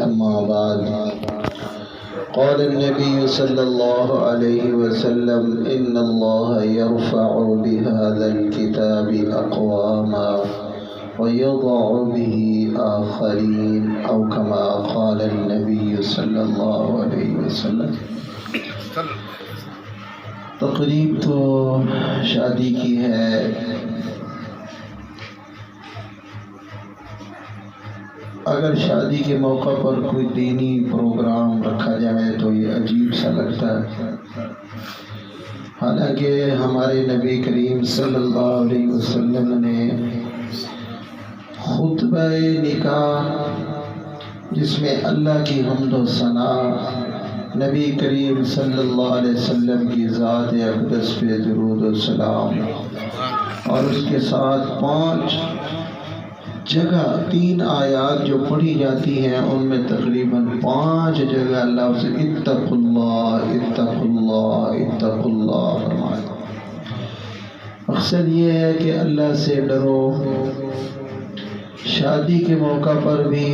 أما بعد قال النبي صلى الله عليه وسلم إن الله يرفع بهذا الكتاب أقواما ويضع به آخرين أو كما قال النبي صلى الله عليه وسلم۔ تقریب تو شادی کی ہے، اگر شادی کے موقع پر کوئی دینی پروگرام رکھا جائے تو یہ عجیب سا لگتا ہے، حالانکہ ہمارے نبی کریم صلی اللہ علیہ وسلم نے خطبہ نکاح جس میں اللہ کی حمد و ثنا، نبی کریم صلی اللہ علیہ وسلم کی ذات اقدس پہ درود و سلام، اور اس کے ساتھ 5 جگہ 3 آیات جو پڑھی جاتی ہیں ان میں تقریباً 5 جگہ اللہ سے اتقوا اللہ اتقوا اللہ اتقوا اللہ فرمایا۔ مقصد یہ ہے کہ اللہ سے ڈرو۔ شادی کے موقع پر بھی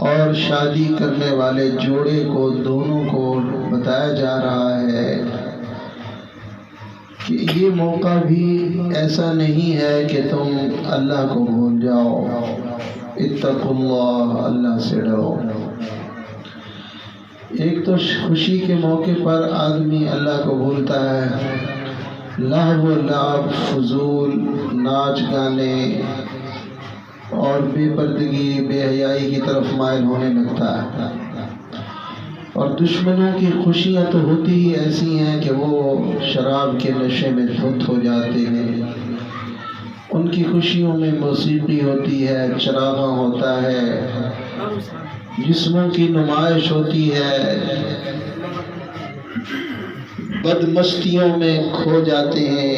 اور شادی کرنے والے جوڑے کو دونوں کو بتایا جا رہا ہے کہ یہ موقع بھی ایسا نہیں ہے کہ تم اللہ کو بھول جاؤ، اتقوا اللہ، اللہ سے ڈرو۔ ایک تو خوشی کے موقع پر آدمی اللہ کو بھولتا ہے، لہو و لعب، فضول ناچ گانے اور بے پردگی بے حیائی کی طرف مائل ہونے لگتا ہے، اور دشمنوں کی خوشیاں تو ہوتی ہی ایسی ہیں کہ وہ شراب کے نشے میں دھت ہو جاتے ہیں۔ ان کی خوشیوں میں موسیقی ہوتی ہے، چراغاں ہوتا ہے، جسموں کی نمائش ہوتی ہے، بدمستیوں میں کھو جاتے ہیں،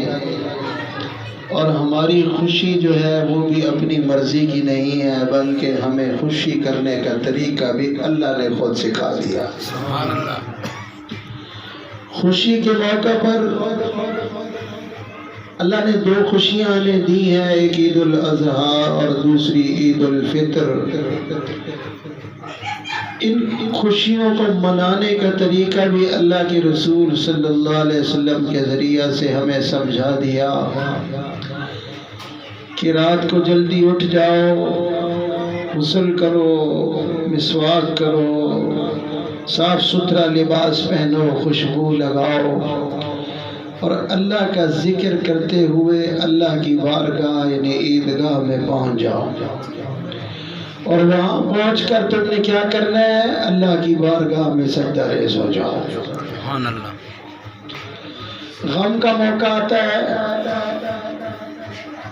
اور ہماری خوشی جو ہے وہ بھی اپنی مرضی کی نہیں ہے، بلکہ ہمیں خوشی کرنے کا طریقہ بھی اللہ نے خود سکھا دیا۔ سبحان اللہ۔ خوشی کے موقع پر اللہ نے 2 خوشیاں ہمیں دی ہیں، ایک عید الاضحیٰ اور دوسری عید الفطر۔ ان خوشیوں کو منانے کا طریقہ بھی اللہ کے رسول صلی اللہ علیہ وسلم کے ذریعہ سے ہمیں سمجھا دیا کہ رات کو جلدی اٹھ جاؤ، غسل کرو، مسواک کرو، صاف ستھرا لباس پہنو، خوشبو لگاؤ، اور اللہ کا ذکر کرتے ہوئے اللہ کی بارگاہ یعنی عیدگاہ میں پہنچ جاؤ، اور وہاں پہنچ کر تم نے کیا کرنا ہے؟ اللہ کی بارگاہ میں سجدہ ریز ہو جاؤ۔ سبحان اللہ۔ غم کا موقع آتا ہے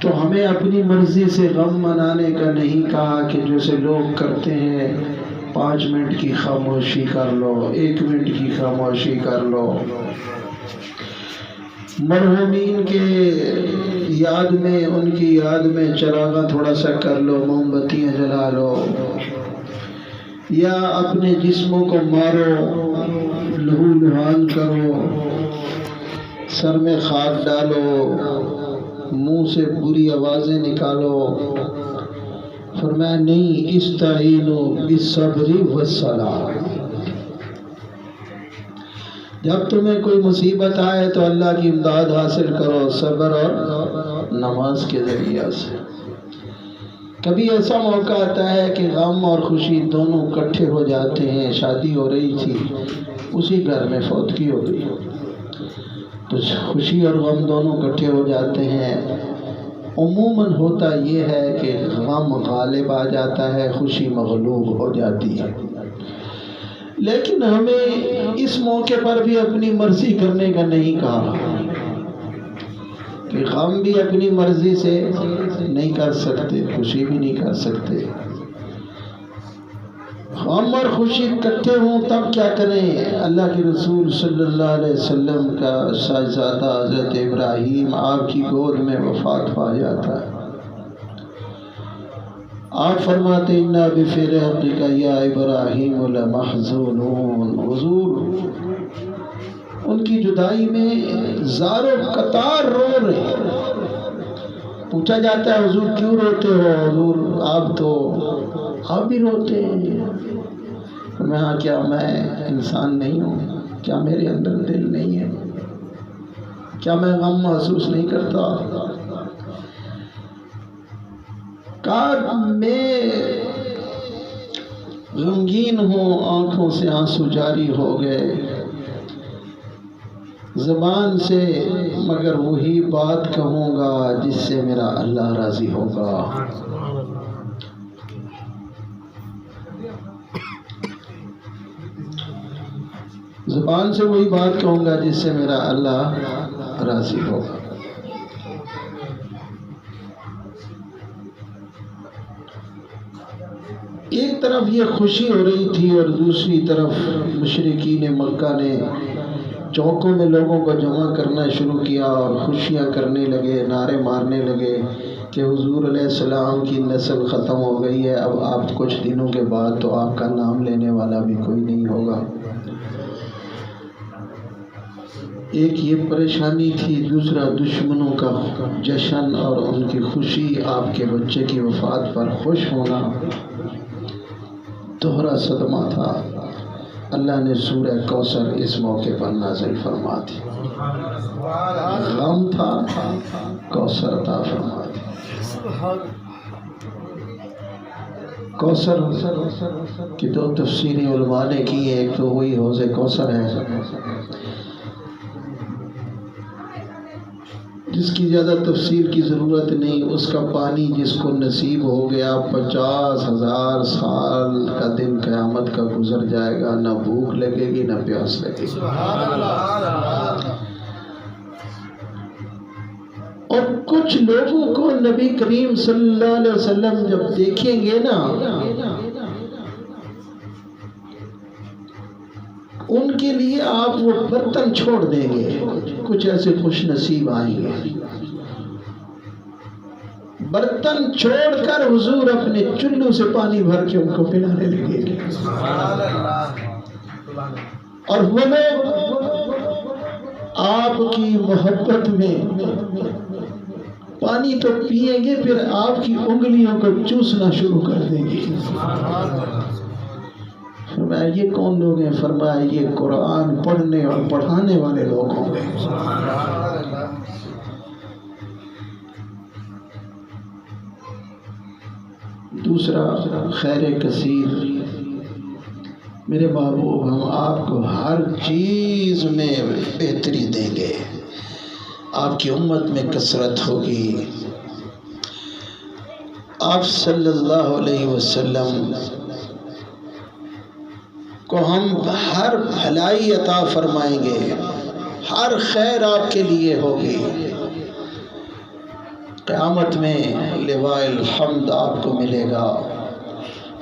تو ہمیں اپنی مرضی سے غم منانے کا نہیں کہا کہ جیسے لوگ کرتے ہیں 5 منٹ کی خاموشی کر لو، 1 منٹ کی خاموشی کر لو، مرحومین کے یاد میں، ان کی یاد میں چراغاں تھوڑا سا کر لو، موم بتیاں جلا لو، یا اپنے جسموں کو مارو، لہو لہان کرو، سر میں خاک ڈالو، منہ سے بری آوازیں نکالو۔ فرمایا نہیں، استعینوا بالصبر والصلاۃ۔ جب تمہیں کوئی مصیبت آئے تو اللہ کی امداد حاصل کرو صبر اور نماز کے ذریعہ سے۔ کبھی ایسا موقع آتا ہے کہ غم اور خوشی دونوں اکٹھے ہو جاتے ہیں۔ شادی ہو رہی تھی، اسی گھر میں فوتگی ہو گئی، تو خوشی اور غم دونوں اکٹھے ہو جاتے ہیں۔ عموماً ہوتا یہ ہے کہ غم غالب آ جاتا ہے، خوشی مغلوب ہو جاتی ہے، لیکن ہمیں اس موقع پر بھی اپنی مرضی کرنے کا نہیں کہا کہ غم بھی اپنی مرضی سے نہیں کر سکتے، خوشی بھی نہیں کر سکتے۔ غم اور خوشی اکٹھے ہوں تب کیا کریں؟ اللہ کے رسول صلی اللہ علیہ وسلم کا صاحبزادہ حضرت ابراہیم آپ کی گود میں وفات پا جاتا ہے۔ آپ فرماتے ہیں اِنَّا بِفِرَاقِكَ يَا إِبْرَاهِيمُ لَمَحْزُونُ۔ حضور ان کی جدائی میں زار و قطار رو رہے ہیں۔ پوچھا جاتا ہے حضور کیوں روتے ہو؟ حضور آپ تو آپ بھی روتے ہیں؟ فرمایا کیا میں انسان نہیں ہوں؟ کیا میرے اندر دل نہیں ہے؟ کیا میں غم محسوس نہیں کرتا؟ کہا میں غمگین ہوں، آنکھوں سے آنسو جاری ہو گئے زبان سے، مگر وہی بات کہوں گا جس سے میرا اللہ راضی ہوگا۔ زبان سے وہی بات کہوں گا جس سے میرا اللہ راضی ہوگا۔ ایک طرف یہ خوشی ہو رہی تھی اور دوسری طرف مشرکین مکہ نے چوکوں میں لوگوں کو جمع کرنا شروع کیا اور خوشیاں کرنے لگے، نعرے مارنے لگے کہ حضور علیہ السلام کی نسل ختم ہو گئی ہے، اب آپ کچھ دنوں کے بعد تو آپ کا نام لینے والا بھی کوئی نہیں ہوگا۔ ایک یہ پریشانی تھی، دوسرا دشمنوں کا جشن اور ان کی خوشی، آپ کے بچے کی وفات پر خوش ہونا، دوہرا صدمہ تھا۔ اللہ نے سورہ کوثر اس موقع پر نازل فرما دی۔ غم تھا، کوثر عطا فرما دی۔ کوثر کی دو تفسیری علماء نے کی ہے، ایک تو وہی حوض کوثر ہے جس کی زیادہ تفسیر کی ضرورت نہیں، اس کا پانی جس کو نصیب ہو گیا 50,000 سال کا دن قیامت کا گزر جائے گا، نہ بھوک لگے گی نہ پیاس لگے گی۔ اور کچھ لوگوں کو نبی کریم صلی اللہ علیہ وسلم جب دیکھیں گے نا، ان کے لیے آپ وہ برتن چھوڑ دیں گے۔ کچھ ایسے خوش نصیب آئیں گے، برتن چھوڑ کر حضور اپنے چلو سے پانی بھر کے ان کو پلانے لگے گے، اور وہ لوگ آپ کی محبت میں پانی تو پیئیں گے، پھر آپ کی انگلیوں کو چوسنا شروع کر دیں گے۔ فرمایا یہ کون لوگ ہیں؟ فرمایا یہ قرآن پڑھنے اور پڑھانے والے لوگ ہوں گے۔ دوسرا خیر کثیر، میرے محبوب ہم آپ کو ہر چیز میں بہتری دیں گے، آپ کی امت میں کثرت ہوگی، آپ صلی اللہ علیہ وسلم کو ہم ہر بھلائی عطا فرمائیں گے، ہر خیر آپ کے لیے ہوگی۔ قیامت میں لواء الحمد آپ کو ملے گا،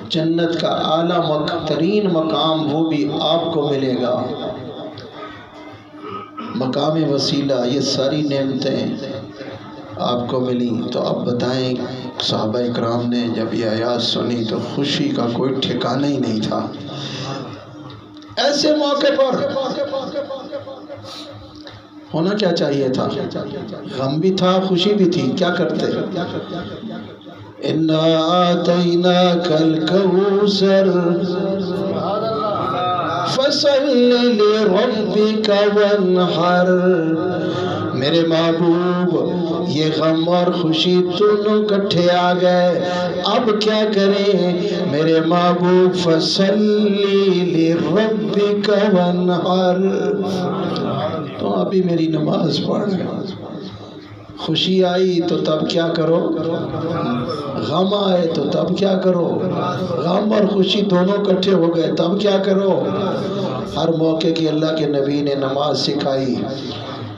جنت کا اعلیٰ ترین مقام وہ بھی آپ کو ملے گا، مقام وسیلہ، یہ ساری نعمتیں آپ کو ملی۔ تو اب بتائیں، صحابہ اکرام نے جب یہ آیات سنی تو خوشی کا کوئی ٹھکانہ ہی نہیں تھا۔ ایسے موقع پر ہونا کیا چاہیے تھا؟ غم بھی تھا، خوشی بھی تھی، کیا کرتے؟ اِنَّا آتَيْنَاكَ الْكَوْثَرَ فَصَلِّ لِرَبِّكَ وَانْحَرْ۔ میرے محبوب، یہ غم اور خوشی دونوں کٹھے آ گئے، اب کیا کریں میرے محبوب؟ فَصَلِّ لِرَبِّكَ وَانْحَرْ، تو ابھی میری نماز پڑھ۔ خوشی آئی تو تب کیا کرو؟ غم آئے تو تب کیا کرو؟ غم اور خوشی دونوں کٹھے ہو گئے تب کیا کرو؟ ہر موقع کی اللہ کے نبی نے نماز سکھائی۔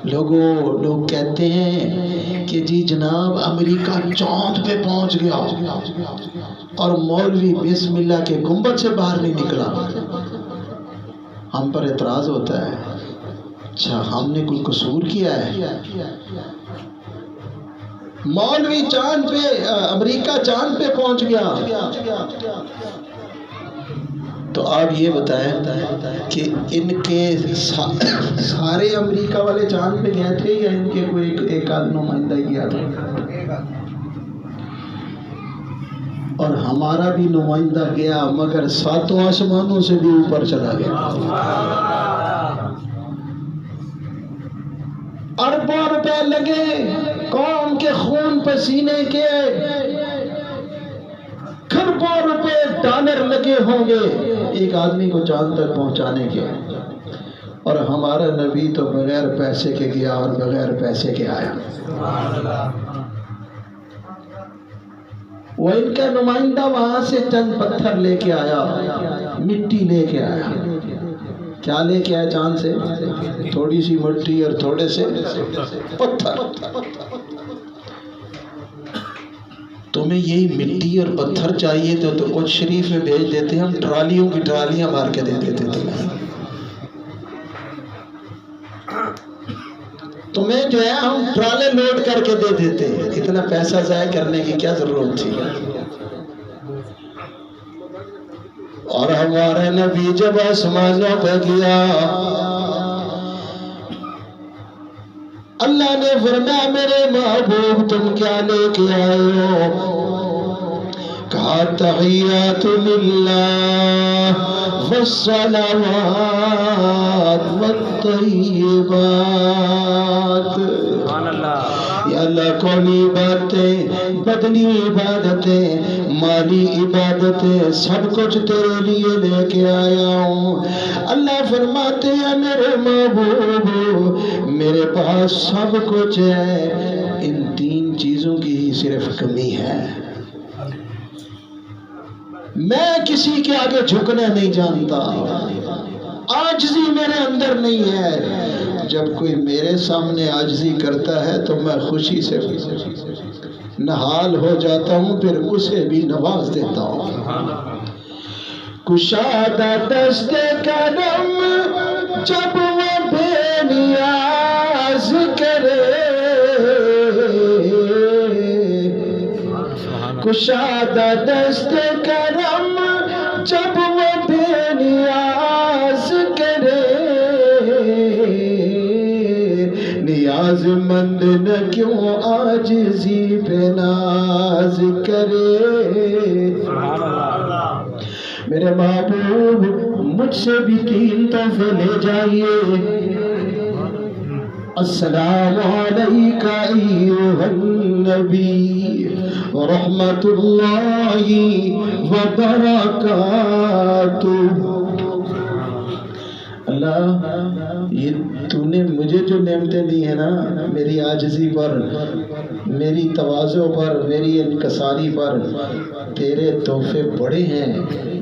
لوگ کہتے ہیں کہ جی جناب امریکہ چاند پہ پہنچ گیا اور مولوی بسم اللہ کے گنبد سے باہر نہیں نکلا۔ ہم پر اعتراض ہوتا ہے، اچھا ہم نے کوئی قصور کیا ہے؟ مولوی چاند پہ، امریکہ چاند پہ پہنچ گیا، تو آپ یہ بتائیں کہ ان کے سارے امریکہ والے چاند پہ گئے تھے یا ان کے کوئی ایک آدھ نمائندہ گیا تھا؟ اور ہمارا بھی نمائندہ گیا مگر 7 آسمانوں سے بھی اوپر چلا گیا. اربوں روپے لگے، قوم کے خون پسینے کے کھربوں روپے ڈالر لگے ہوں گے ایک آدمی کو چاند تک پہنچانے کے، اور ہمارا نبی تو بغیر پیسے کے گیا اور بغیر پیسے کے آیا. وہ ان کا نمائندہ وہاں سے چند پتھر لے کے آیا، مٹی لے کے آیا. کیا لے کے آیا چاند سے؟ تھوڑی سی مٹی اور تھوڑے سے پتھر. تمہیں یہی مٹی اور پتھر چاہیے تو کچھ شریف میں بھیج دیتے، ہم ٹرالیوں کی ٹرالیاں مار کے دے دیتے تمہیں جو ہے ہم ٹرالے لوڈ کر کے دے دیتے. اتنا پیسہ ضائع کرنے کی کیا ضرورت تھی؟ اور ہمارا نبی جب آسمانوں پہ گیا، اللہ نے فرمایا میرے محبوب تم کیا لے کے آئے ہو؟ کہا تحیات للہ والصلوات والطیبات. یا اللہ قومی عبادتیں، بدنی عبادتیں، مالی عبادتیں، سب کچھ تیرے لیے لے کے آیا ہوں. اللہ فرماتے ہیں میرے محبوب میرے پاس سب کچھ ہے، ان 3 چیزوں کی ہی صرف کمی ہے. میں کسی کے آگے جھکنا نہیں جانتا، عاجزی میرے اندر نہیں ہے. جب کوئی میرے سامنے عاجزی کرتا ہے تو میں خوشی سے نہال ہو جاتا ہوں، پھر اسے بھی نواز دیتا ہوں. کشادہ دست کرم جب وہ بے نیاز کرے، کشادہ دست کرم جب وہ بے نیاز کرے، نیاز مند نہ کیوں عاجزی پہ ناز کرے. میرے محبوب مجھ سے بھی 3 تحفے لے جائیے. السلام علیکہ ایھا النبی رحمت اللہ وبرکاتہ. اللہ یہ تو نے مجھے جو نعمتیں دی ہیں نا، میری عاجزی پر، میری تواضع پر، میری انکساری پر، تیرے تحفے بڑے ہیں،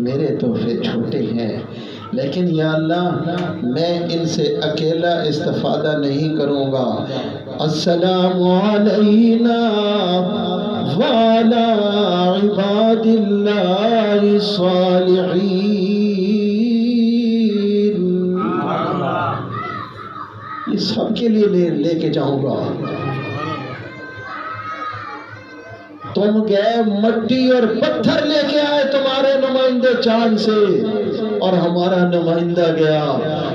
میرے تحفے چھوٹے ہیں. لیکن یا اللہ میں ان سے اکیلا استفادہ نہیں کروں گا. السلام علینا وعلی عباد اللہ الصالحین. یہ سب کے لیے لے کے جاؤں گا. تم گئے مٹی اور پتھر لے کے آئے تمہارے نمائندے چاند سے، اور ہمارا نمائندہ گیا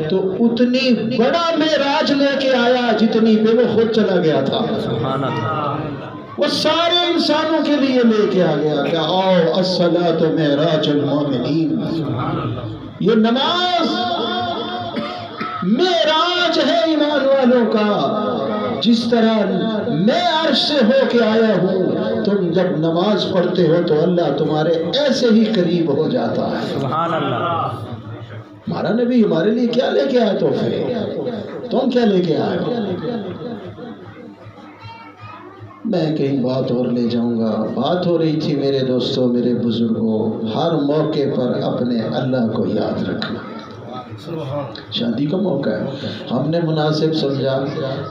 تو اتنی بڑا معراج لے کے آیا جتنی پہ وہ خود چلا گیا تھا. وہ سارے انسانوں کے لیے لے کے آ گیا کہ آؤ الصلاۃ معراج المومنین. یہ نماز معراج ہے ایمان والوں کا. جس طرح میں عرش سے ہو کے آیا ہوں، تم جب نماز پڑھتے ہو تو اللہ تمہارے ایسے ہی قریب ہو جاتا ہے. سبحان اللہ. ہمارا نبی ہمارے لیے کیا لے کے آئے تحفے؟ تم کیا لے کے آئے ہو؟ میں کہیں بات اور لے جاؤں گا. بات ہو رہی تھی میرے دوستوں، میرے بزرگوں، ہر موقع پر اپنے اللہ کو یاد رکھنا. شادی کا موقع ہے، ہم نے مناسب سمجھا.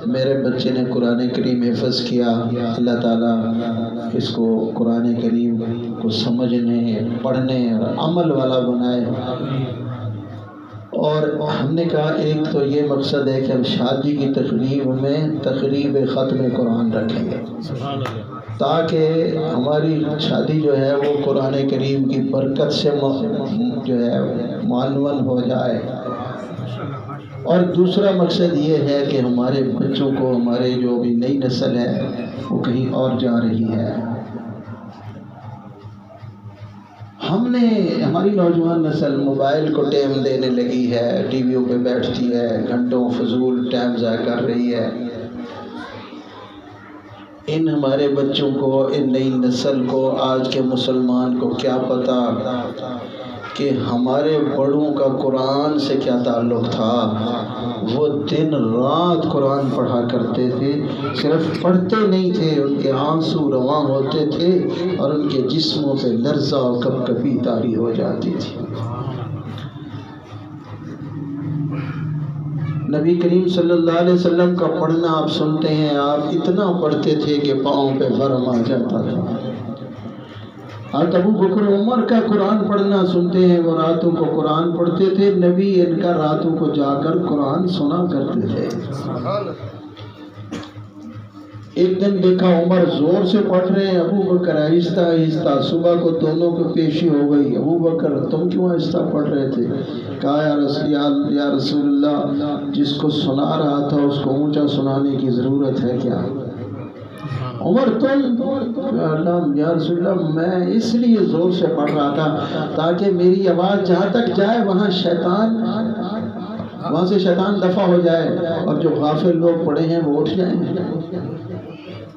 میرے بچے نے قرآن کریم حفظ کیا، اللہ تعالیٰ اس کو قرآن کریم کو سمجھنے، پڑھنے اور عمل والا بنائے. اور ہم نے کہا ایک تو یہ مقصد ہے کہ ہم شادی کی تقریب میں تقریب ختم قرآن رکھیں گے تاکہ ہماری شادی جو ہے وہ قرآن کریم کی برکت سے جو ہے معنون ہو جائے. اور دوسرا مقصد یہ ہے کہ ہمارے بچوں کو، ہمارے جو بھی نئی نسل ہے وہ کہیں اور جا رہی ہے، ہم نے ہماری نوجوان نسل موبائل کو ٹائم دینے لگی ہے، ٹی ویوں پہ بیٹھتی ہے، گھنٹوں فضول ٹائم ضائع کر رہی ہے۔ ان ہمارے بچوں کو، ان نئی نسل کو، آج کے مسلمان کو کیا پتہ کہ ہمارے بڑوں کا قرآن سے کیا تعلق تھا۔ وہ دن رات قرآن پڑھا کرتے تھے، صرف پڑھتے نہیں تھے، ان کے آنسو رواں ہوتے تھے اور ان کے جسموں پہ لرزہ اور کپ کپی طاری ہو جاتی تھی۔ نبی کریم صلی اللہ علیہ وسلم کا پڑھنا آپ سنتے ہیں، آپ اتنا پڑھتے تھے کہ پاؤں پہ ورم آ جاتا تھا۔ آپ ابو بکر عمر کا قرآن پڑھنا سنتے ہیں، وہ راتوں کو قرآن پڑھتے تھے، نبی ان کا راتوں کو جا کر قرآن سنا کرتے تھے۔ ایک دن دیکھا عمر زور سے پڑھ رہے ہیں، ابو بکر آہستہ آہستہ، صبح کو دونوں کو پیشی ہو گئی، ابو بکر تم کیوں آہستہ پڑھ رہے تھے؟ کہا یا رسول اللہ، جس کو سنا رہا تھا اس کو اونچا سنانے کی ضرورت ہے کیا؟ عمر تم، یا رسول اللہ میں اس لیے زور سے پڑھ رہا تھا تاکہ میری آواز جہاں تک جائے وہاں سے شیطان دفع ہو جائے اور جو غافل لوگ پڑے ہیں وہ اٹھ جائیں۔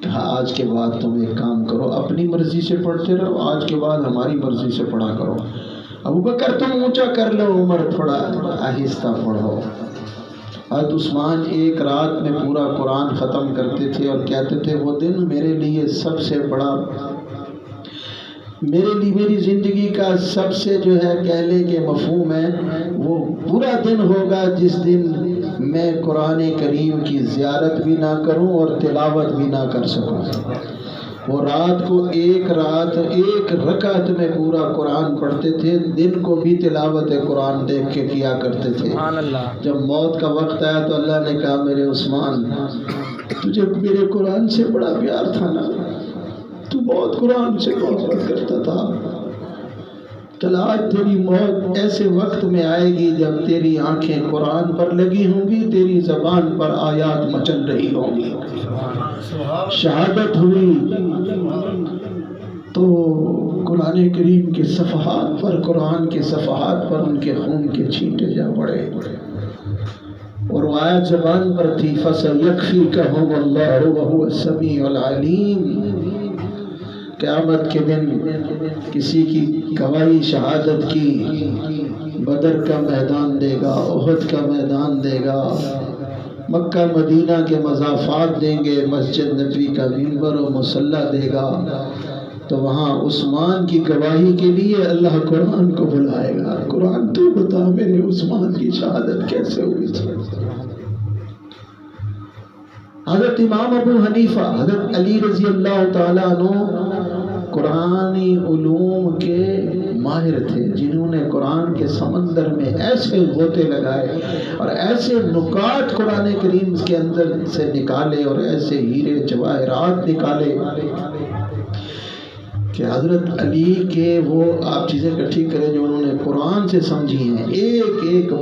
کہا آج کے بعد تم ایک کام کرو، اپنی مرضی سے پڑھتے رہو، آج کے بعد ہماری مرضی سے پڑھا کرو۔ ابو بکر تم اونچا کر لو، عمر تھوڑا آہستہ پڑھو۔ حضرت عثمان ایک رات میں پورا قرآن ختم کرتے تھے اور کہتے تھے وہ دن میرے لیے سب سے بڑا، میری زندگی کا سب سے جو ہے کہہ لیں کہ مفہوم ہے، وہ پورا دن ہوگا جس دن میں قرآن کریم کی زیارت بھی نہ کروں اور تلاوت بھی نہ کر سکوں۔ وہ رات کو ایک رکعت میں پورا قرآن پڑھتے تھے، دن کو بھی تلاوت قرآن دیکھ کے کیا کرتے تھے۔ جب موت کا وقت آیا تو اللہ نے کہا میرے عثمان، تجھے میرے قرآن سے بڑا پیار تھا نا، تو بہت قرآن سے محبت کرتا تھا، چل آج تیری موت ایسے وقت میں آئے گی جب تیری آنکھیں قرآن پر لگی ہوں گی، تیری زبان پر آیات مچل رہی ہوں گی۔ شہادت ہوئی تو قرآن کریم کے صفحات پر، قرآن کے صفحات پر ان کے خون کے چھینٹے جا پڑے اور وہ آیت زبان پر تھی فَسَيَكْفِيكَهُمُ اللَّهُ وَهُوَ السَّمِيعُ الْعَلِيمُ۔ قیامت کے دن کسی کی گواہی شہادت کی بدر کا میدان دے گا، احد کا میدان دے گا، مکہ مدینہ کے مضافات دیں گے، مسجد نبوی کا منبر و مصلی دے گا، تو وہاں عثمان کی گواہی کے لیے اللہ قرآن کو بلائے گا، قرآن تو بتا میرے عثمان کی شہادت کیسے ہوئی تھی۔ حضرت امام ابو حنیفہ، حضرت علی رضی اللہ تعالیٰ عنہ قرآنی علوم کے ماہر تھے، جنہوں نے قرآن کے سمندر میں ایسے غوطے لگائے اور ایسے نکات قرآن کریم کے اندر سے نکالے اور ایسے ہیرے جواہرات نکالے کہ حضرت علی کے وہ آپ چیزیں اکٹھی کریں جو انہوں نے قرآن سے سمجھی ہیں، ایک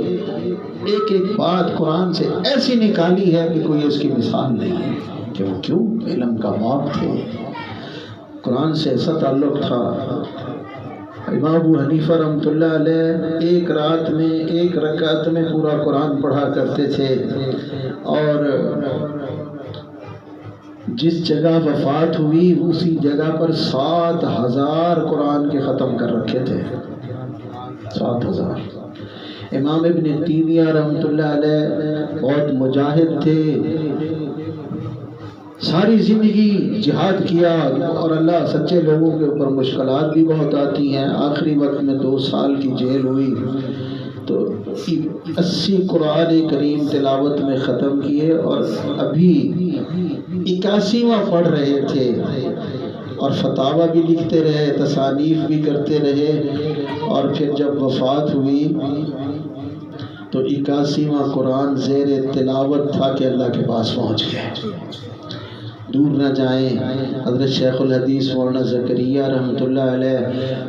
بات قرآن سے ایسی نکالی ہے کہ کوئی اس کی مثال نہیں ہے، کہ وہ کیوں علم کا باپ تھے، قرآن سے ایسا تعلق تھا۔ امام ابو حنیفہ رحمۃ اللہ علیہ ایک رات میں ایک رکعت میں پورا قرآن پڑھا کرتے تھے، اور جس جگہ وفات ہوئی اسی جگہ پر 7,000 قرآن کے ختم کر رکھے تھے، 7,000۔ امام ابن تیمیہ رحمۃ اللہ علیہ بہت مجاہد تھے، ساری زندگی جہاد کیا، اور اللہ سچے لوگوں کے اوپر مشکلات بھی بہت آتی ہیں، آخری وقت میں 2 سال کی جیل ہوئی تو 80 قرآن کریم تلاوت میں ختم کیے، اور ابھی 81واں پڑھ رہے تھے، اور فتاوی بھی لکھتے رہے، تصانیف بھی کرتے رہے، اور پھر جب وفات ہوئی تو 81واں قرآن زیر تلاوت تھا کہ اللہ کے پاس پہنچ گئے۔ دور نہ جائیں، حضرت شیخ الحدیث مولانا زکریا رحمۃ اللہ علیہ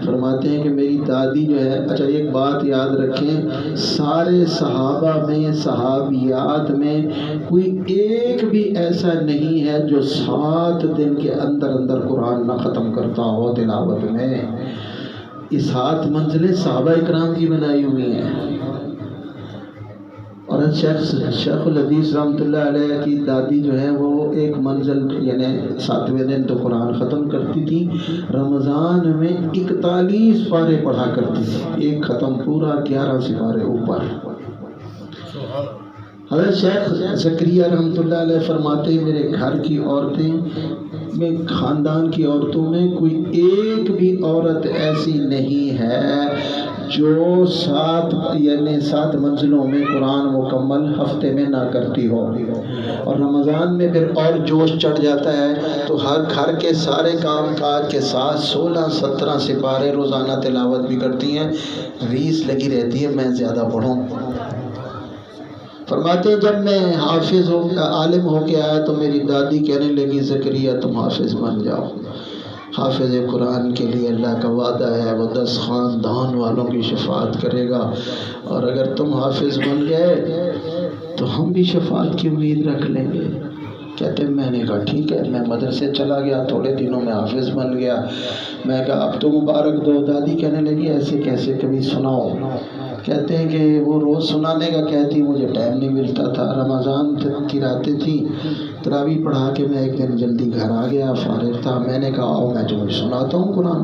فرماتے ہیں کہ میری دادی جو ہے، اچھا ایک بات یاد رکھیں، سارے صحابہ میں، صحابیات میں کوئی ایک بھی ایسا نہیں ہے جو 7 دن کے اندر قرآن نہ ختم کرتا ہو تلاوت میں۔ یہ 7 منزلیں صحابہ اکرام کی بنائی ہوئی ہیں، اور شیخ الحدیث رحمۃ اللہ علیہ کی دادی جو ہے وہ 1 منزل یعنی 7ویں دن تو قرآن ختم کرتی تھی، رمضان میں 41 پارے پڑھا کرتی تھی، ایک ختم پورا 11 سپارے اوپر۔ حضرت شیخ زکریا رحمۃ اللہ علیہ فرماتے ہیں میرے گھر کی عورتیں میں، خاندان کی عورتوں میں کوئی ایک بھی عورت ایسی نہیں ہے جو 7 منزلوں میں قرآن مکمل ہفتے میں نہ کرتی ہو، اور رمضان میں پھر اور جوش چڑھ جاتا ہے تو ہر گھر کے سارے کام کاج کے ساتھ 16-17 سپارے روزانہ تلاوت بھی کرتی ہیں، ریس لگی رہتی ہے میں زیادہ پڑھوں۔ فرماتے ہیں جب میں حافظ عالم ہو کے آیا تو میری دادی کہنے لگی زکریا تم حافظ بن جاؤ، حافظ قرآن کے لیے اللہ کا وعدہ ہے وہ 10 خاندان والوں کی شفاعت کرے گا، اور اگر تم حافظ بن گئے تو ہم بھی شفاعت کی امید رکھ لیں گے۔ کہتے میں نے کہا ٹھیک ہے، میں مدرسے چلا گیا، تھوڑے دنوں میں حافظ بن گیا۔ میں کہا اب تو مبارک دو۔ دادی کہنے لگی ایسے کیسے، کبھی سناؤ۔ کہتے ہیں کہ وہ روز سنانے کا کہتی، مجھے ٹائم نہیں ملتا تھا، رمضان کی راتیں تھیں، تراویح پڑھا کے میں ایک دن جلدی گھر آ گیا، فارغ تھا، میں نے کہا آؤ میں تمہیں سناتا ہوں قرآن۔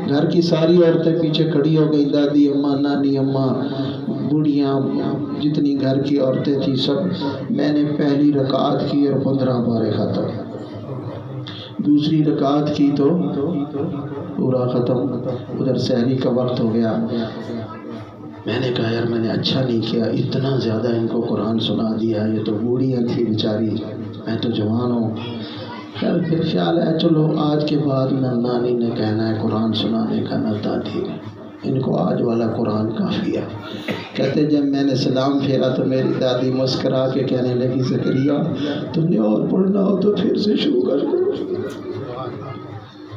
گھر کی ساری عورتیں پیچھے کھڑی ہو گئی، دادی اماں، نانی اماں، بوڑھیاں، جتنی گھر کی عورتیں تھیں سب۔ میں نے پہلی رکعت کی اور 15 پارے ختم، دوسری رکعت کی تو پورا ختم، ادھر سحری کا وقت ہو گیا۔ میں نے کہا یار میں نے اچھا نہیں کیا، اتنا زیادہ ان کو قرآن سنا دیا، یہ تو بوڑھیاں تھی بیچاری، میں تو جوان ہوں۔ خیر پھر خیال ہے چلو آج کے بعد نہ نانی نے کہنا ہے قرآن سنانے کا نہ دادی نے، ان کو آج والا قرآن کافی ہے۔ کہتے جب میں نے سلام پھیرا تو میری دادی مسکرا کے کہنے لگی زکریا تم نے اور پڑھنا ہو تو پھر سے شروع کر دو،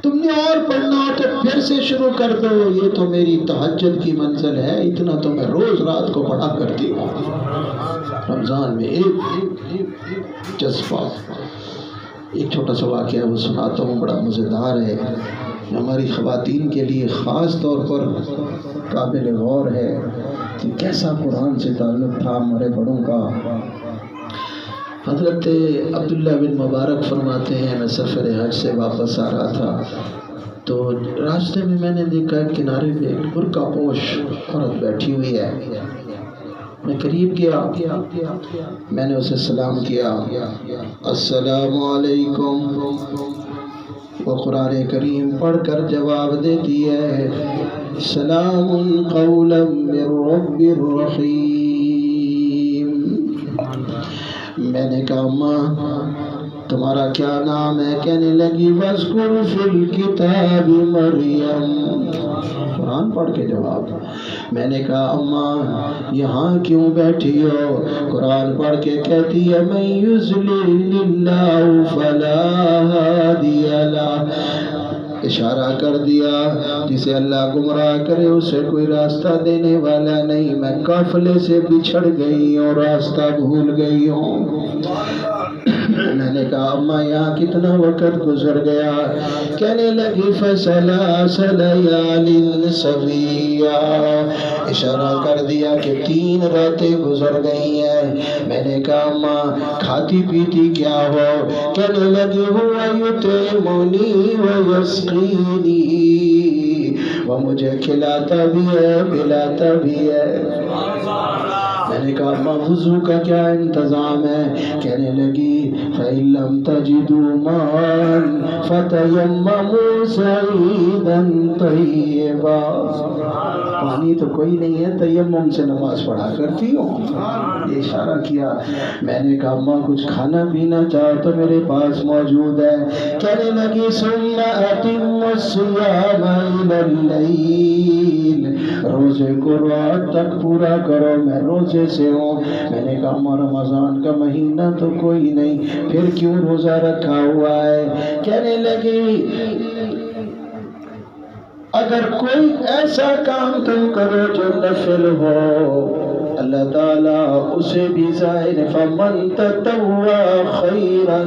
تم نے اور پڑھنا ہو تو پھر سے شروع کر دو، یہ تو میری تہجد کی منزل ہے، اتنا تو میں روز رات کو پڑھا کرتی ہوں۔ رمضان میں ایک جذبہ، ایک چھوٹا سا واقعہ وہ سناتا ہوں، بڑا مزیدار ہے، ہماری خواتین کے لیے خاص طور پر قابل غور ہے کہ کیسا قرآن سے تعلق تھا ہمارے بڑوں کا۔ حضرت عبداللہ بن مبارک فرماتے ہیں میں سفر حج سے واپس آ رہا تھا تو راستے میں میں نے دیکھا کنارے پہ ایک برقع پوش عورت بیٹھی ہوئی ہے۔ میں قریب گیا، میں نے اسے سلام کیا، السلام علیکم، وہ قرآن کریم پڑھ کر جواب دیتی ہے سلام قولا من رب الرحیم۔ میں نے کہا ماں تمہارا کیا نام ہے؟ کہنے لگی وَاذْكُرْ فِي الْكِتَابِ مَرْيَمَ، قرآن پڑھ کے جواب۔ میں نے کہا اماں یہاں کیوں بیٹھی ہو؟ قرآن پڑھ کے کہتی ہے مَن يُضْلِلِ اللَّهُ فَلَا هَادِيَ لَهُ، اشارہ کر دیا جسے اللہ گمراہ کرے اسے کوئی راستہ دینے والا نہیں، میں قافلے سے بچھڑ گئی اور راستہ بھول گئی ہوں۔ میں نے کہا اماں یہاں کتنا وقت گزر گیا؟ کہنے لگی فَسَلَاسَ لَيَالٍ سَوِيًّا، اشارہ کر دیا کہ 3 راتیں گزر گئی ہیں۔ میں نے کہا اماں کھاتی پیتی کیا ہو؟ کہنے لگی هُوَ يُطْعِمُنِي وَيَسْقِينِي، وہ مجھے کھلاتا بھی ہے پلاتا بھی ہے۔ میں نے کہا اماں وضو کا کیا انتظام ہے؟ کہنے لگی فَإِن لَّمْ تَجِدُوا مَاءً فَتَيَمَّمُوا صَعِيدًا طَيِّبًا، پانی تو کوئی نہیں ہے، تیمم سے نماز پڑھا کرتی ہوں۔ یہ اشارہ کیا۔ میں نے کہا اماں کچھ کھانا پینا چاہو تو میرے پاس موجود ہے۔ کہنے لگی ثُمَّ أَتِمُّوا الصِّيَامَ إِلَى اللَّيْلِ، روزے کو رات تک پورا کرو، میں روزے سے ہوں۔ میں نے کہا اماں رمضان کا مہینہ تو کوئی نہیں، پھر کیوں روزہ رکھا ہوا ہے؟ کہنے لگی اگر کوئی ایسا کام تم کرو جو نفل ہو اللہ تعالیٰ اسے بھی ظاہر فَمَن تَطَوَّعَ خَيْرًا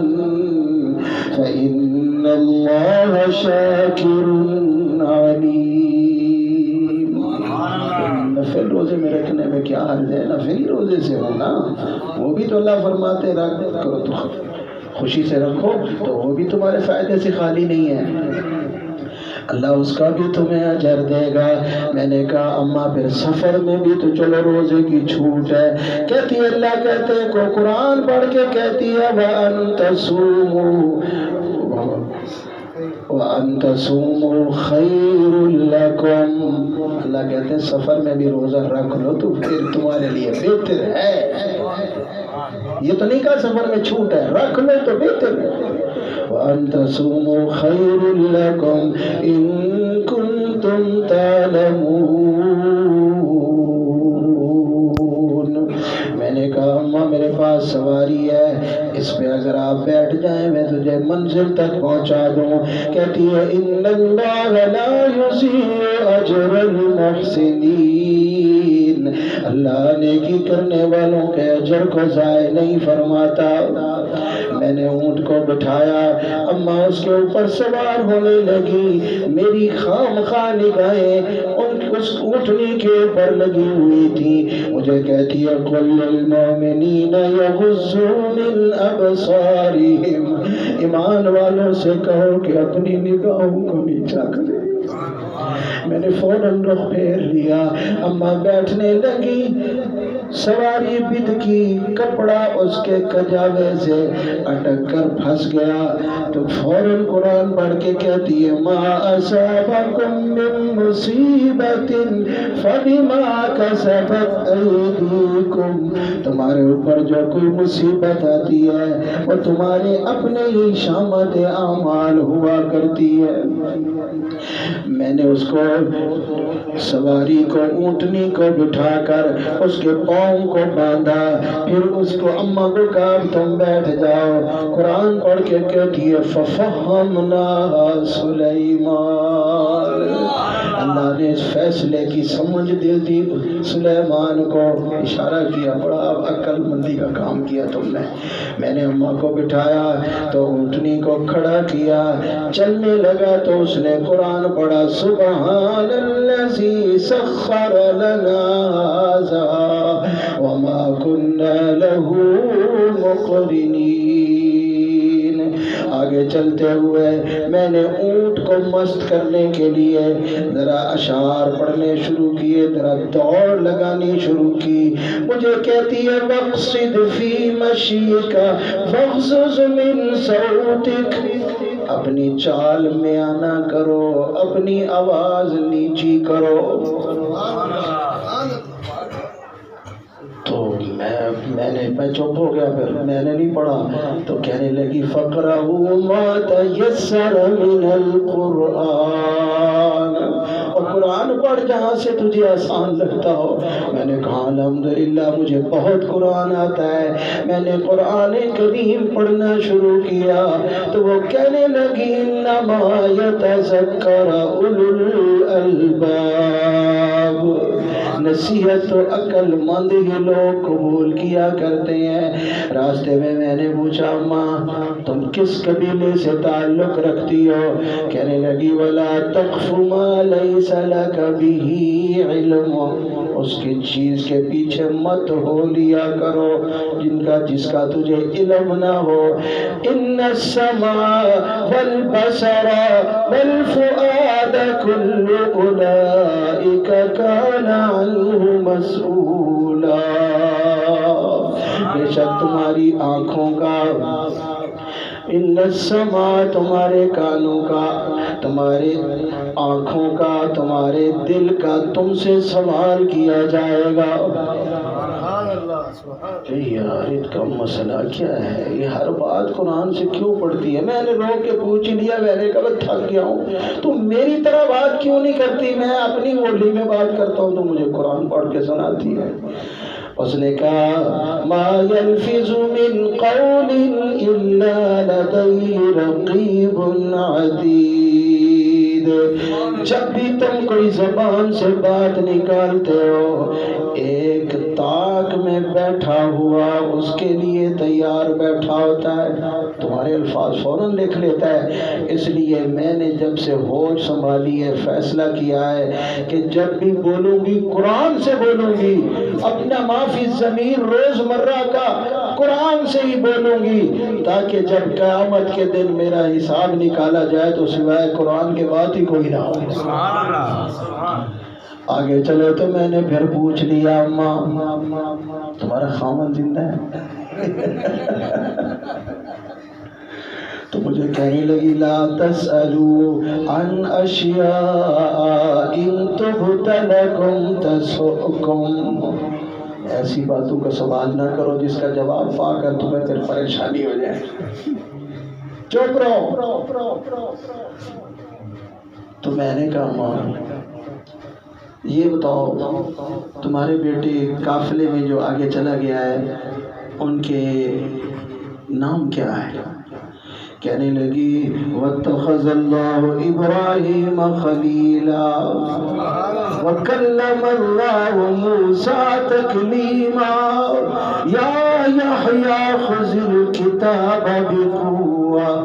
فَإِنَّ اللَّهَ شَاكِرٌ عَلِيمٌ۔ نفل روزے میں رکھنے میں کیا حرج ہے؟ نفلی روزے سے ہونا، وہ بھی تو اللہ فرماتے رکھ کرو تو خوشی سے رکھو، تو وہ بھی تمہارے فائدے سے خالی نہیں ہے، اللہ اس کا بھی تمہیں اجر دے گا۔ میں نے کہا اماں پھر سفر میں بھی تو چلو روزے کی چھوٹ ہے، کہتی ہے اللہ کہتے ہیں کو قرآن پڑھ کے کہتی ہے وَأَن تَصُومُوا وَأَن تَصُومُوا خَيْرٌ لَكُمْ، اللہ کہتے ہیں سفر میں بھی روزہ رکھ لو تو پھر تمہارے لیے بہتر ہے، یہ تو نہیں کہا سفر میں چھوٹ ہے، رکھ لو تو بہتر ہے۔ وَأَن تَصُومُوا خَيْرٌ لَكُمْ إِن كُنتُمْ تَعْلَمُونَ۔ میں نے کہا اماں میرے پاس سواری ہے، اس پہ اگر آپ بیٹھ جائیں میں تجھے منزل تک پہنچا دوں۔ کہتی ہے إِنَّ اللَّهَ لَا يُضِيعُ أَجْرَ الْمُحْسِنِينَ، اللہ نیکی کرنے والوں کے اجر کو ضائع نہیں فرماتا۔ میں نے اونٹ کو بٹھایا، اماں اس کے اوپر سوار ہونے لگی، میری خامخواہ نگاہیں اس اونٹنی کے اوپر لگی ہوئی تھی، مجھے کہتی ہے قُل لِّلْمُؤْمِنِينَ يَغُضُّوا مِنْ أَبْصَارِهِمْ، ایمان والوں سے کہو کہ اپنی نگاہوں کو نیچا کرے۔ میں نے فوراً رخ پھیر لیا، اماں بیٹھنے لگی، سواری بد کی، کپڑا اس کے کجاوے سے اٹک کر پھنس گیا، تو فوراً قرآن پڑھ کے کہتی ہے ما اصابکم من مصیبت فبما کسبت ایدیکم، تمہارے اوپر جو کوئی مصیبت آتی ہے وہ تمہارے اپنے ہی شامت اعمال ہوا کرتی ہے۔ میں نے اس کو سواری کو اونٹنی کو بٹھا کر اس کے پاؤں کو باندھا، پھر اس کو اماں کو کہا تم بیٹھ جاؤ، قرآن پڑھ کے کہتی ہے فَفَهَّمْنَاهَا سُلَيْمَانَ، اللہ نے اس فیصلے کی سمجھ دل دی سلیمان کو، اشارہ کیا بڑا عقل مندی کا کام کیا تم نے۔ میں نے اماں کو بٹھایا تو اونٹنی کو کھڑا کیا، چلنے لگا تو اس نے قرآن پڑھا سبحان الذی سخر لنا ھذا وما كنا له مقرنین۔ آگے چلتے ہوئے میں نے اونٹ کو مست کرنے کے لیے ذرا اشعار پڑھنے شروع کیے، ذرا دوڑ لگانی شروع کی، مجھے کہتی ہے وَاقْصِدْ فِي مَشْيِكَ وَاغْضُضْ مِنْ صَوْتِكَ، اپنی چال میں آنا کرو، اپنی آواز نیچی کرو۔ تو میں چپ ہو گیا، پھر میں نے نہیں پڑھا، تو کہنے لگی فَقْرَئُوا مَا تَيَسَّرَ مِنَ الْقُرْآنِ، اور قرآن پڑھ جہاں سے تجھے آسان لگتا ہو۔ میں نے کہا الحمدللہ مجھے بہت قرآن آتا ہے۔ میں نے قرآن کریم پڑھنا شروع کیا تو وہ کہنے لگی انما یتذکر اولو الالباب، نصیحت تو عقل مند ہی لوگ قبول کیا کرتے ہیں۔ راستے میں میں نے پوچھا ماں تم کس قبیلے سے تعلق رکھتی ہو؟ کہنے لگی ولا تقف ما لیس لک بہ علم، اس کی چیز کے پیچھے مت ہو لیا کرو جس کا تجھے علم نہ ہو۔ ان السمع والبصر والفؤاد كل اولئک کان عنہ مسئولا، بے شک تمہاری آنکھوں کا، ان السمع تمہارے کانوں کا، تمہارے آنکھوں کا، تمہارے دل کا تم سے سوال کیا جائے گا۔ یار ان کا مسئلہ کیا ہے، یہ ہر بات قرآن سے کیوں پڑھتی ہے؟ میں نے روک کے پوچھ لیا، میں نے کہا تھک گیا ہوں، تم میری طرح بات کیوں نہیں کرتی؟ میں اپنی بولی میں بات کرتا ہوں تو مجھے قرآن پڑھ کے سناتی ہے۔ اس نے کہا ما يلفظ من قول الا لديه رقیب عتید، دے. جب بھی تم کوئی زبان سے بات نکالتے ہو ایک طاق میں بیٹھا ہوا اس کے لیے تیار بیٹھا ہوتا ہے، تمہارے الفاظ فوراً لکھ لیتا ہے. اس لیے میں نے جب سے ہوش سنبھالی ہے فیصلہ کیا ہے کہ جب بھی بولوں گی قرآن سے بولوں گی، اپنا معافی ضمیر روز مرہ کا قرآن سے ہی بولوں گی، تاکہ جب قیامت کے دن میرا حساب نکالا جائے تو سوائے قرآن کے بات ہی کوئی نہ ہو. آگے چلے تو میں نے پھر پوچھ لیا اماں تمہارا خاوند زندہ ہے؟ تو مجھے کہنے لگی لا تسألوا عن اشیاء ان تبد لکم تسؤکم. ایسی باتوں کا سوال نہ کرو جس کا جواب پا کر تمہیں پھر پریشانی ہو جائے. چپ رہو. تو میں نے کہا ماں یہ بتاؤ تمہارے بیٹے قافلے میں جو آگے چلا گیا ہے ان کے نام کیا ہے؟ کہنے لگی وَاتَّخَذَ اللَّهُ إِبْرَاهِيمَ خَلِيلًا وَكَلَّمَ اللَّهُ مُوسَىٰ تَكْلِيمًا يَا يَحْيَىٰ خُذِ الْكِتَابَ بِقُوَّةٍ.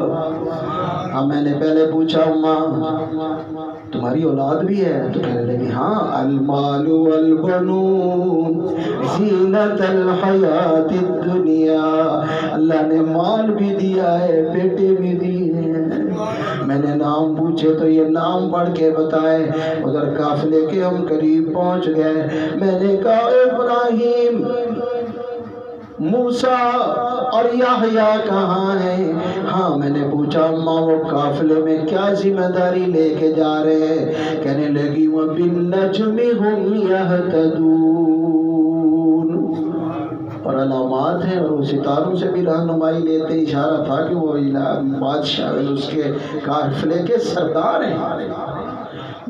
میں نے پہلے پوچھا ماں تمہاری اولاد بھی ہے؟ تو کہنے لگی ہاں المال والبنون زینت الحیات الدنیا. اللہ نے مال بھی دیا ہے بیٹے بھی دیے ہیں. میں نے نام پوچھے تو یہ نام پڑھ کے بتائے. ادھر قافلے کے ہم قریب پہنچ گئے. میں نے کہا ابراہیم موسیٰ اور یحییٰ کہاں ہیں؟ ہاں میں نے پوچھا اماں وہ قافلے میں کیا ذمہ داری لے کے جا رہے ہیں؟ کہنے لگی وَبِالنَّجْمِ هُمْ يَهْتَدُونَ. اور علامات ہیں اور وہ ستاروں سے بھی رہنمائی لیتے. اشارہ تھا کہ وہ بادشاہ اس کے قافلے کے سردار ہیں.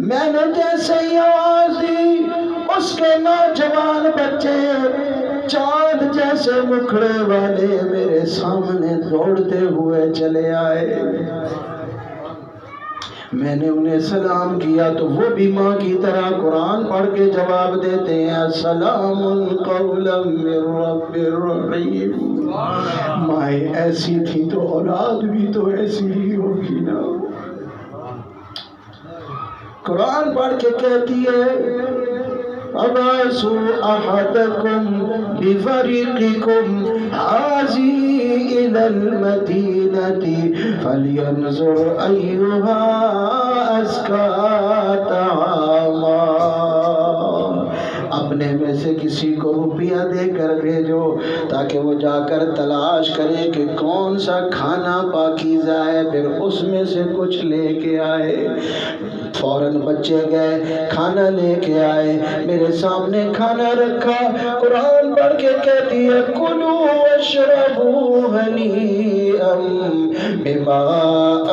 میں نے جیسے ہی آواز دی اس کے نوجوان بچے چاند جیسے مکھڑے والے میرے سامنے دوڑتے ہوئے چلے آئے. میں نے انہیں سلام کیا تو وہ بھی ماں کی طرح قرآن پڑھ کے جواب دیتے ہیں السلام قولا من رب الرحیم. مائیں ایسی تھی تو اولاد بھی تو ایسی ہی ہوگی نا. قرآن پڑھ کے کہتی ہے ابعثوا احدکم بفریقکم ھذی الی المدینة فلینظر ایھا ازکی طعاما. اپنے میں سے کسی کو روپیہ دے کر بھیجو تاکہ وہ جا کر تلاش کرے کہ کون سا کھانا پاکیزہ ہے پھر اس میں سے کچھ لے کے آئے. فوراً بچے گئے کھانا لے کے آئے. میرے سامنے کھانا رکھا. قرآن پڑھ کے کہتی ہے کلوا واشربوا ہنیئا بما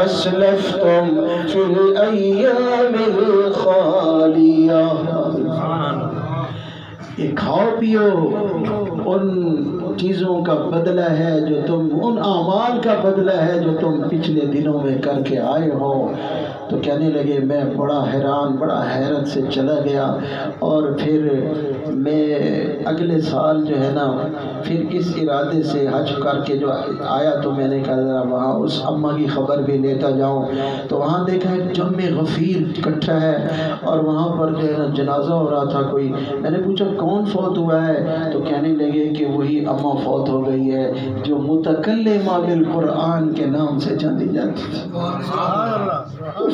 اسلفتم فی الایام الخالیہ. یہ کھاؤ پیو ان چیزوں کا بدلہ ہے جو تم ان اعمال کا بدلہ ہے جو تم پچھلے دنوں میں کر کے آئے ہو. تو کہنے لگے میں بڑا حیران بڑا حیرت سے چلا گیا. اور پھر میں اگلے سال جو ہے نا پھر اس ارادے سے حج کر کے جو آیا تو میں نے کہا ذرا وہاں اس اماں کی خبر بھی لیتا جاؤں. تو وہاں دیکھا ایک جمع غفیر اکٹھا ہے اور وہاں پر جو ہے نا جنازہ ہو رہا تھا کوئی. میں نے پوچھا کون فوت ہوا ہے؟ تو کہنے لگے کہ وہی اماں فوت ہو گئی ہے جو متکلمہ بالقرآن کے نام سے جانی جاتی تھی.